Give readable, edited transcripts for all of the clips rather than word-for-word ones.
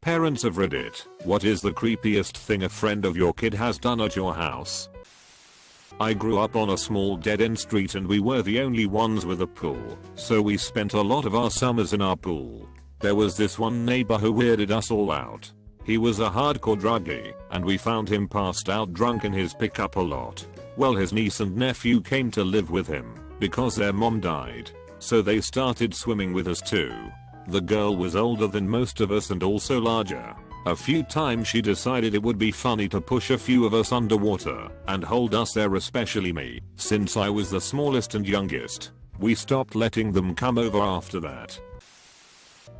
Parents of Reddit, what is the creepiest thing a friend of your kid has done at your house? I grew up on a small dead-end street and we were the only ones with a pool, so we spent a lot of our summers in our pool. There was this one neighbor who weirded us all out. He was a hardcore druggie, and we found him passed out drunk in his pickup a lot. Well, his niece and nephew came to live with him, because their mom died. So they started swimming with us too. The girl was older than most of us and also larger. A few times she decided it would be funny to push a few of us underwater and hold us there, especially me, since I was the smallest and youngest. We stopped letting them come over after that.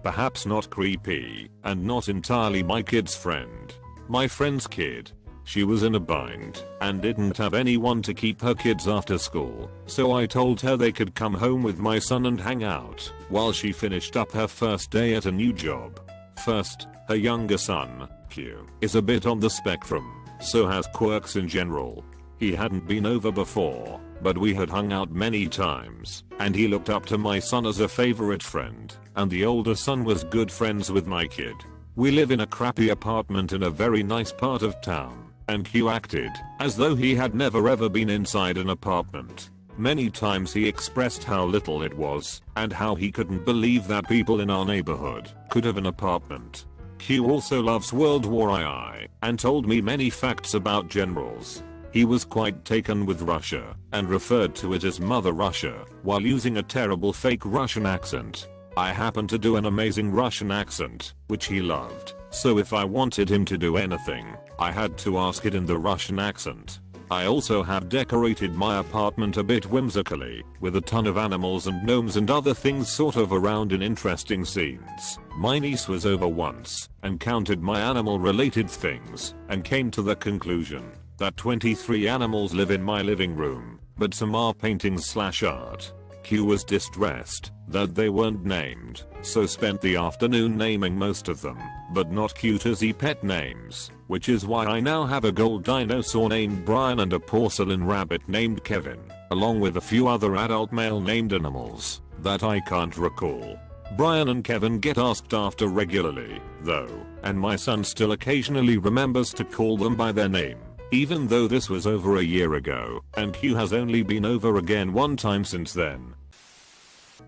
Perhaps not creepy, and not entirely my kid's friend. My friend's kid. She was in a bind and didn't have anyone to keep her kids after school, so I told her they could come home with my son and hang out while she finished up her first day at a new job. First, her younger son, Q, is a bit on the spectrum, so has quirks in general. He hadn't been over before, but we had hung out many times, and he looked up to my son as a favorite friend, and the older son was good friends with my kid. We live in a crappy apartment in a very nice part of town, and Q acted as though he had never ever been inside an apartment. Many times he expressed how little it was, and how he couldn't believe that people in our neighborhood could have an apartment. Q also loves World War II, and told me many facts about generals. He was quite taken with Russia, and referred to it as Mother Russia, while using a terrible fake Russian accent. I happen to do an amazing Russian accent, which he loved, so if I wanted him to do anything, I had to ask it in the Russian accent. I also have decorated my apartment a bit whimsically, with a ton of animals and gnomes and other things sort of around in interesting scenes. My niece was over once, and counted my animal related things, and came to the conclusion that 23 animals live in my living room, but some are paintings/art. Q was distressed that they weren't named, so spent the afternoon naming most of them, but not cute as pet names, which is why I now have a gold dinosaur named Brian and a porcelain rabbit named Kevin, along with a few other adult male named animals that I can't recall. Brian and Kevin get asked after regularly, though, and my son still occasionally remembers to call them by their name, even though this was over a year ago, and Q has only been over again one time since then.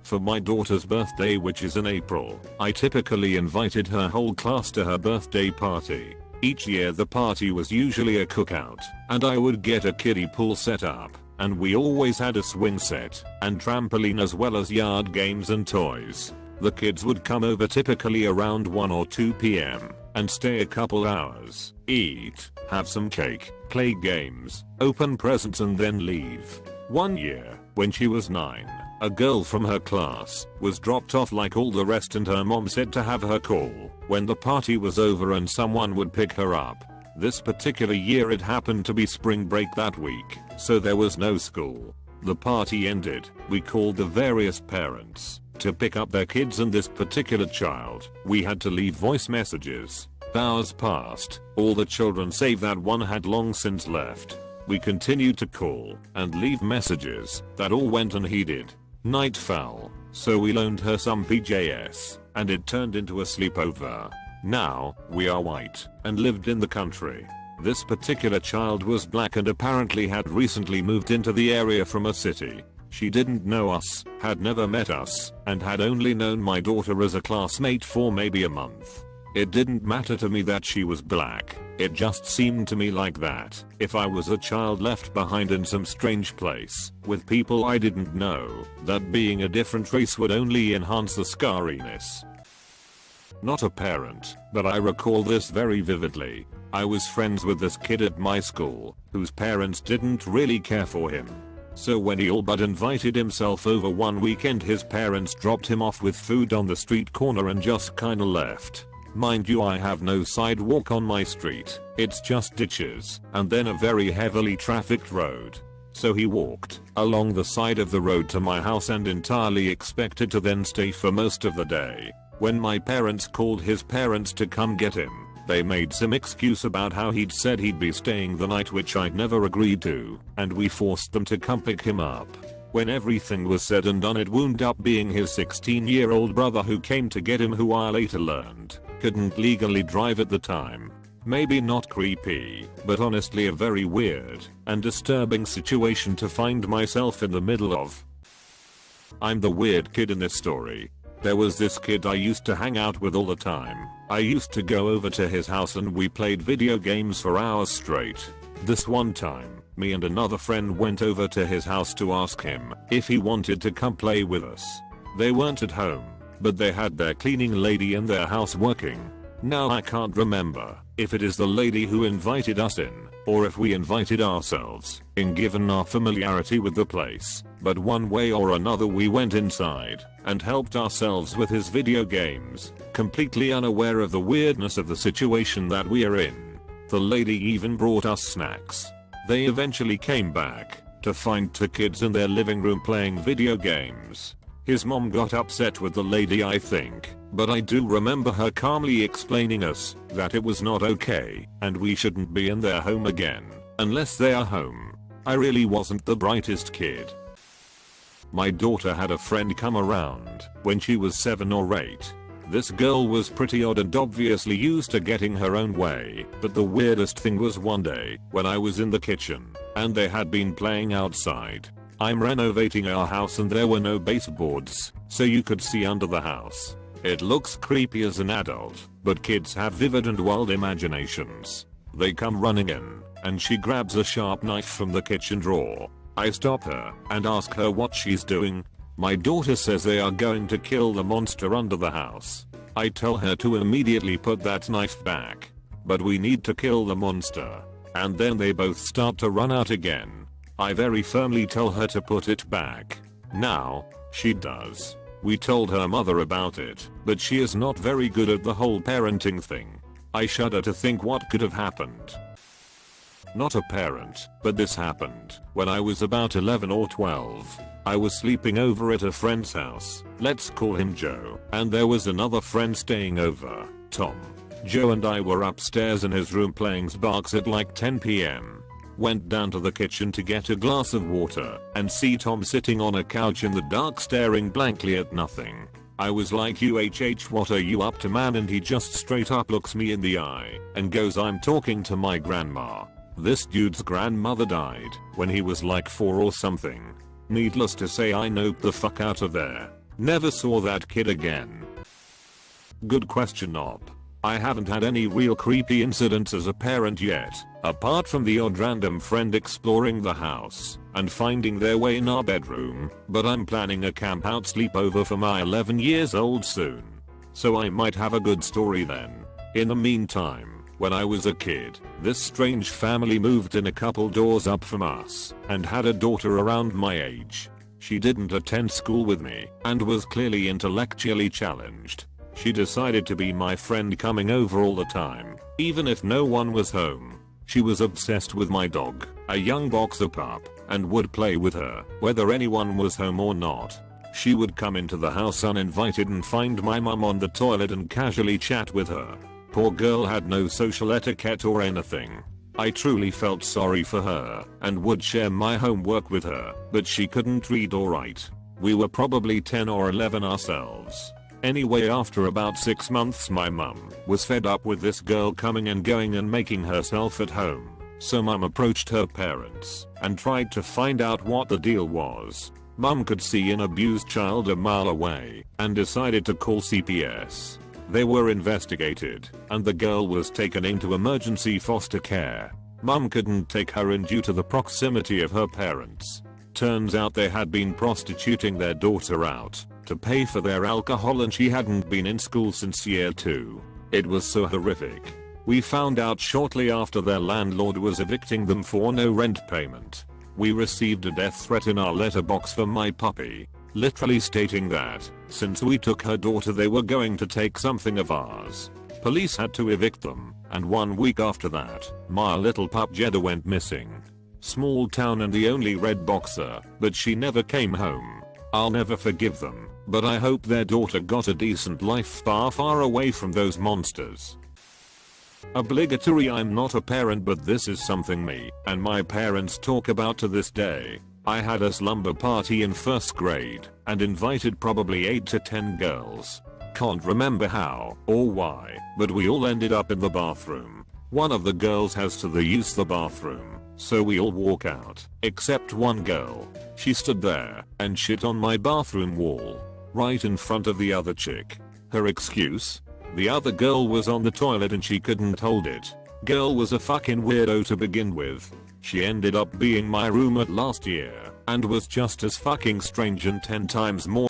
For my daughter's birthday, which is in April, I typically invited her whole class to her birthday party. Each year the party was usually a cookout, and I would get a kiddie pool set up, and we always had a swing set, and trampoline as well as yard games and toys. The kids would come over typically around 1 or 2 p.m. and stay a couple hours, eat, have some cake, play games, open presents and then leave. One year, when she was 9, a girl from her class was dropped off like all the rest and her mom said to have her call when the party was over and someone would pick her up. This particular year it happened to be spring break that week, so there was no school. The party ended, we called the various parents to pick up their kids and this particular child. We had to leave voice messages. Hours passed, all the children save that one had long since left. We continued to call and leave messages that all went unheeded. Night fell, so we loaned her some PJs, and it turned into a sleepover. Now, we are white, and lived in the country. This particular child was black and apparently had recently moved into the area from a city. She didn't know us, had never met us, and had only known my daughter as a classmate for maybe a month. It didn't matter to me that she was black, it just seemed to me like that if I was a child left behind in some strange place with people I didn't know, that being a different race would only enhance the scariness. Not a parent, but I recall this very vividly. I was friends with this kid at my school, whose parents didn't really care for him. So when he all but invited himself over one weekend, his parents dropped him off with food on the street corner and just kinda left. Mind you, I have no sidewalk on my street, it's just ditches, and then a very heavily trafficked road. So he walked along the side of the road to my house and entirely expected to then stay for most of the day. When my parents called his parents to come get him, they made some excuse about how he'd said he'd be staying the night, which I'd never agreed to, and we forced them to come pick him up. When everything was said and done, it wound up being his 16-year-old brother who came to get him, who I later learned couldn't legally drive at the time. Maybe not creepy, but honestly a very weird and disturbing situation to find myself in the middle of. I'm the weird kid in this story. There was this kid I used to hang out with all the time. I used to go over to his house and we played video games for hours straight. This one time, me and another friend went over to his house to ask him if he wanted to come play with us. They weren't at home, but they had their cleaning lady in their house working. Now I can't remember if it is the lady who invited us in, or if we invited ourselves in given our familiarity with the place, but one way or another we went inside and helped ourselves with his video games, completely unaware of the weirdness of the situation that we are in. The lady even brought us snacks. They eventually came back to find two kids in their living room playing video games. His mom got upset with the lady, I think, but I do remember her calmly explaining us that it was not okay and we shouldn't be in their home again unless they are home. I really wasn't the brightest kid. My daughter had a friend come around when she was 7 or 8. This girl was pretty odd and obviously used to getting her own way, but the weirdest thing was one day when I was in the kitchen and they had been playing outside. I'm renovating our house and there were no baseboards, so you could see under the house. It looks creepy as an adult, but kids have vivid and wild imaginations. They come running in, and she grabs a sharp knife from the kitchen drawer. I stop her and ask her what she's doing. My daughter says they are going to kill the monster under the house. I tell her to immediately put that knife back. But we need to kill the monster. And then they both start to run out again. I very firmly tell her to put it back. Now, she does. We told her mother about it, but she is not very good at the whole parenting thing. I shudder to think what could have happened. Not a parent, but this happened when I was about 11 or 12. I was sleeping over at a friend's house, let's call him Joe, and there was another friend staying over, Tom. Joe and I were upstairs in his room playing Xbox at like 10 PM. Went down to the kitchen to get a glass of water and see Tom sitting on a couch in the dark staring blankly at nothing. I was like, UHH, what are you up to, man? And he just straight up looks me in the eye and goes, I'm talking to my grandma. This dude's grandmother died when he was like 4 or something. Needless to say, I noped the fuck out of there. Never saw that kid again. Good question, Op. I haven't had any real creepy incidents as a parent yet, apart from the odd random friend exploring the house and finding their way in our bedroom, but I'm planning a camp out sleepover for my 11 years old soon. So I might have a good story then. In the meantime, when I was a kid, this strange family moved in a couple doors up from us and had a daughter around my age. She didn't attend school with me and was clearly intellectually challenged. She decided to be my friend, coming over all the time, even if no one was home. She was obsessed with my dog, a young boxer pup, and would play with her, whether anyone was home or not. She would come into the house uninvited and find my mum on the toilet and casually chat with her. Poor girl had no social etiquette or anything. I truly felt sorry for her and would share my homework with her, but she couldn't read or write. We were probably 10 or 11 ourselves. Anyway, after about 6 months, my mum was fed up with this girl coming and going and making herself at home. So mum approached her parents and tried to find out what the deal was. Mum could see an abused child a mile away and decided to call CPS. They were investigated and the girl was taken into emergency foster care. Mum couldn't take her in due to the proximity of her parents. Turns out they had been prostituting their daughter out to pay for their alcohol and she hadn't been in school since year 2. It was so horrific. We found out shortly after their landlord was evicting them for no rent payment. We received a death threat in our letterbox for my puppy, literally stating that since we took her daughter they were going to take something of ours. Police had to evict them, and 1 week after that, my little pup Jeddah went missing. Small town and the only red boxer, but she never came home. I'll never forgive them, but I hope their daughter got a decent life far away from those monsters. Obligatory, I'm not a parent, but this is something me and my parents talk about to this day. I had a slumber party in 1st grade and invited probably 8 to 10 girls. Can't remember how or why, but we all ended up in the bathroom. One of the girls has to use the bathroom, so we all walk out, except one girl. She stood there and shit on my bathroom wall, right in front of the other chick. Her excuse? The other girl was on the toilet and she couldn't hold it. Girl was a fucking weirdo to begin with. She ended up being my roommate last year and was just as fucking strange and 10 times more.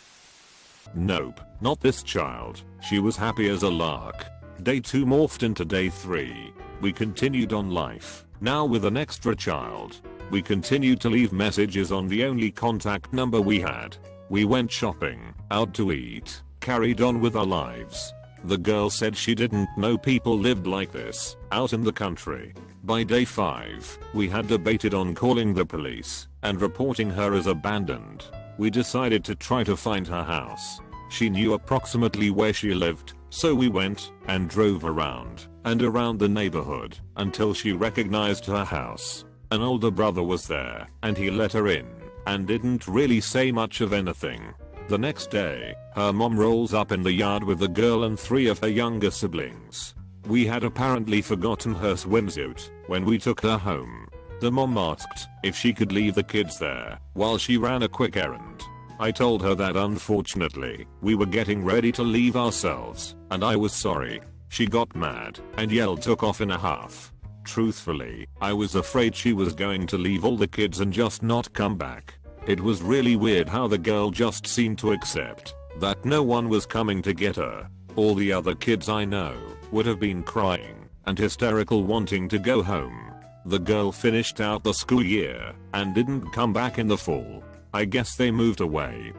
Nope, not this child. She was happy as a lark. Day 2 morphed into day 3. We continued on life, now with an extra child. We continued to leave messages on the only contact number we had. We went shopping, out to eat, carried on with our lives. The girl said she didn't know people lived like this, out in the country. By day 5, we had debated on calling the police and reporting her as abandoned. We decided to try to find her house. She knew approximately where she lived, so we went and drove around and around the neighborhood until she recognized her house. An older brother was there and he let her in and didn't really say much of anything. The next day, her mom rolls up in the yard with the girl and 3 of her younger siblings. We had apparently forgotten her swimsuit when we took her home. The mom asked if she could leave the kids there while she ran a quick errand. I told her that unfortunately, we were getting ready to leave ourselves, and I was sorry. She got mad and yelled took off in a huff. Truthfully, I was afraid she was going to leave all the kids and just not come back. It was really weird how the girl just seemed to accept that no one was coming to get her. All the other kids I know would have been crying and hysterical wanting to go home. The girl finished out the school year and didn't come back in the fall. I guess they moved away.